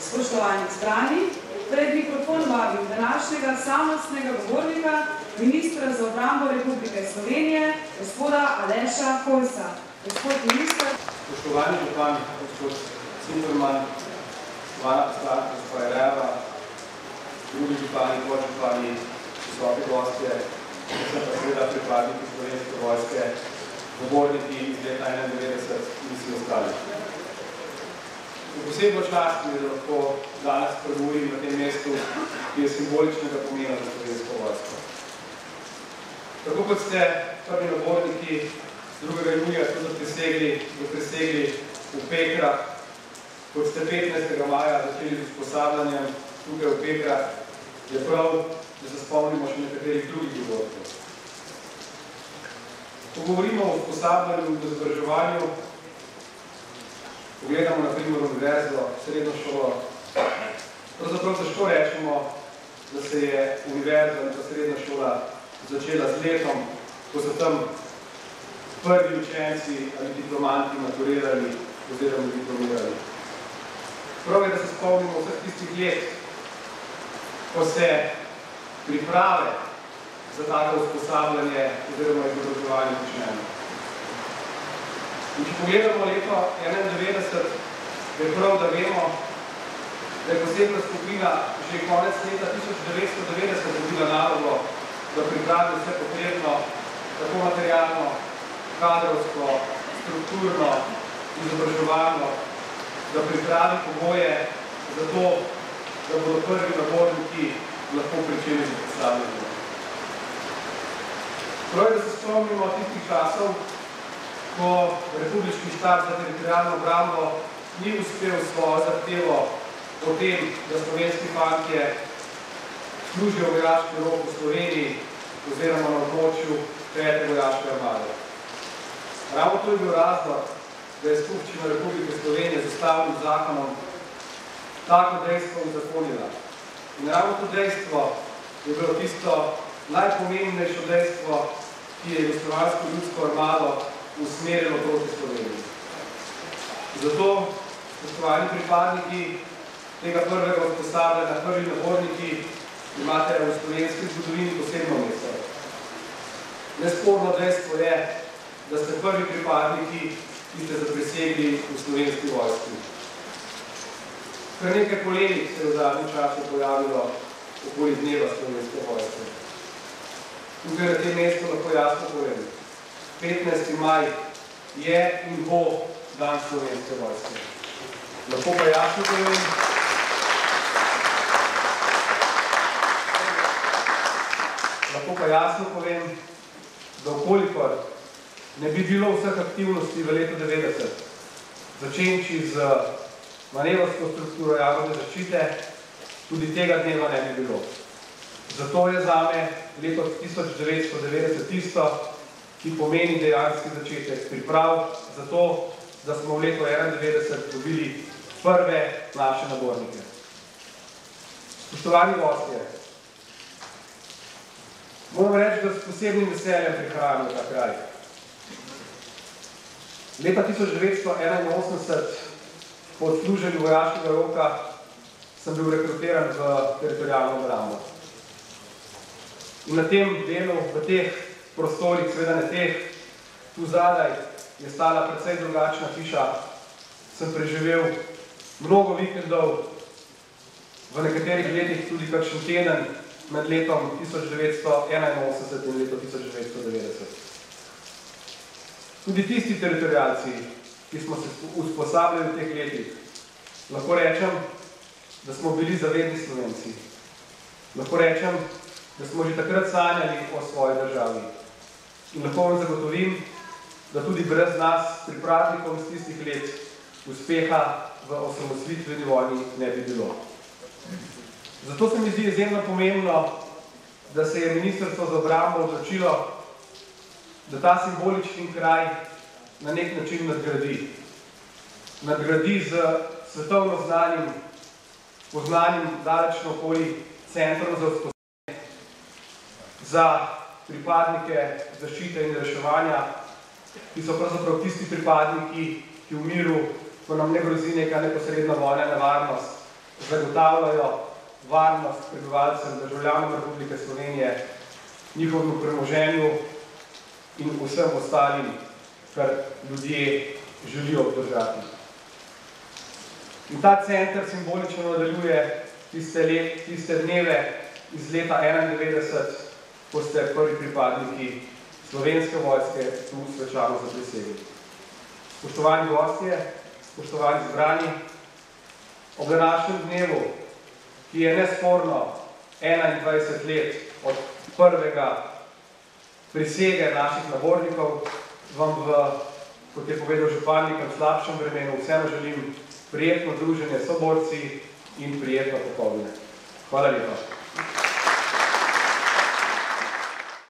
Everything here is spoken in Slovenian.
Spoštovani zbrani, pred mikrofon vabim današnjega slavnostnega govornika, ministra za obrambo Republike Slovenije, gospoda Aleša Hojsa. Gospod minister. Spoštovani župan, gospod Cimberman, spoštovana poslanka, gospod Jereva, drugi župani, podžupani, visoke gostje, predvsem pa seveda pripadniki Slovenske vojske, govorniki iz leta 1991 in vsi ostali. Posebno čast mi je, da lahko danes pregovorim na tem mestu, ki je simboličnega pomena za Slovensko vojsko. Tako kot ste prvi naborniki 2. junija tudi prisegli v Pekrah, kot ste 15. maja začeli z usposabljanjem tukaj v Pekrah, je prav, da se spomnimo še nekaterih drugih dogodkov. Ko govorimo o usposabljanju in izobraževanju, pogledamo na primer univerzo, srednjo šolo, pravzaprav težko rečemo, da se je univerza in srednja šola začela z letom, ko so tam prvi učenci ali diplomanti maturirali oziroma diplomirali. Prav je, da se spomnimo vseh tistih let, ko se priprave za tako usposabljanje oziroma izobraževanje počnejo. In če pogledamo leto 1991, je prav, da vemo, da je posebna skupina že konec leta 1990 dobila nalogo, da pripravi vse potrebno, tako materialno, kadrovsko, strukturno, izobraževalno, da pripravi pogoje za to, da bodo prvi naborniki lahko pričeli z usposabljanjem. Prav je, da se spomnimo tistih časov, ko Republiški štab za teritorialno obrambo ni uspel svojo zahtevo o tem, da slovenski fantje služijo vojaški rok v Sloveniji oziroma na območju 3. vojaške armade. Ravno to je bil razlog, da je Skupščina Republike Slovenije z ustavnim zakonom tako dejstvo uzakonila. In ravno to dejstvo je bilo tisto najpomembnejše dejstvo, ki je Jugoslovansko ljudsko armado usmerilo proti Sloveniji. Zato, spoštovani pripadniki tega prvega usposabljanja, prvi naborniki, imate v slovenski zgodovini posebno mesto. Nesporno dejstvo je, da ste prvi pripadniki, ki ste zaprisegli v Slovenski vojski. Kar nekaj polemik se je v zadnjem času pojavilo okoli dneva Slovenske vojske. Tukaj na tem mestu lahko jasno povem. 15. maj je in bo dan Slovenske vojske. Lahko pa jasno povem, da okolikor ne bi bilo vseh aktivnosti v letu 90, začenči z manevrsko strukturo javne zaščite, tudi tega dneva ne bi bilo. Zato je zame leto 1990 tisto, ki pomeni dejanski začetek priprav za to, da smo v letu 1991 dobili prve naše nabornike. Spoštovani gostje, moram reči, da s posebnim veseljem prihajam v ta kraj. Leta 1981, po odsluženju vojaškega roka, sem bil rekrutiran v teritorialno obrambo. In na tem delu, v teh prostorih, seveda ne teh, tu zadaj je stala precej drugačna hiša, sem preživel mnogo vikendov, v nekaterih letih tudi kakšen teden med letom 1981 in letom 1990. Tudi tisti teritorialci, ki smo se usposabljali v teh letih, lahko rečem, da smo bili zavedni Slovenci. Lahko rečem, da smo že takrat sanjali o svoji državi. In lahko vam zagotovim, da tudi brez nas, pripravnikov iz tistih let, uspeha v osamosvojitveni vojni ne bi bilo. Zato se mi zdi izjemno pomembno, da se je Ministrstvo za obrambo odločilo, da ta simbolični kraj na nek način nadgradi. Nadgradi z svetovno znanim, poznanim daleč naokoli centrom za usposabljanje za pripadnike zaščite in reševanja, ki so pravzaprav tisti pripadniki, ki v miru, ko nam ne grozi neka neposredna vojna nevarnost, zagotavljajo varnost prebivalcem, državljanom Republike Slovenije, njihovemu premoženju in vsem ostalim, kar ljudje želijo obdržati. In ta center simbolično nadaljuje tiste dneve iz leta 1991, ko ste prvi pripadniki Slovenske vojske tu svečano zaprisegli. Spoštovani gostje, spoštovani zbrani, ob današnjem dnevu, ki je nesporno 21 let od prvega prisege naših nabornikov, vam kot je povedal župan, nekem slabšem vremenu vseeno želim prijetno druženje s soborci in prijetno popoldne. Hvala lepa.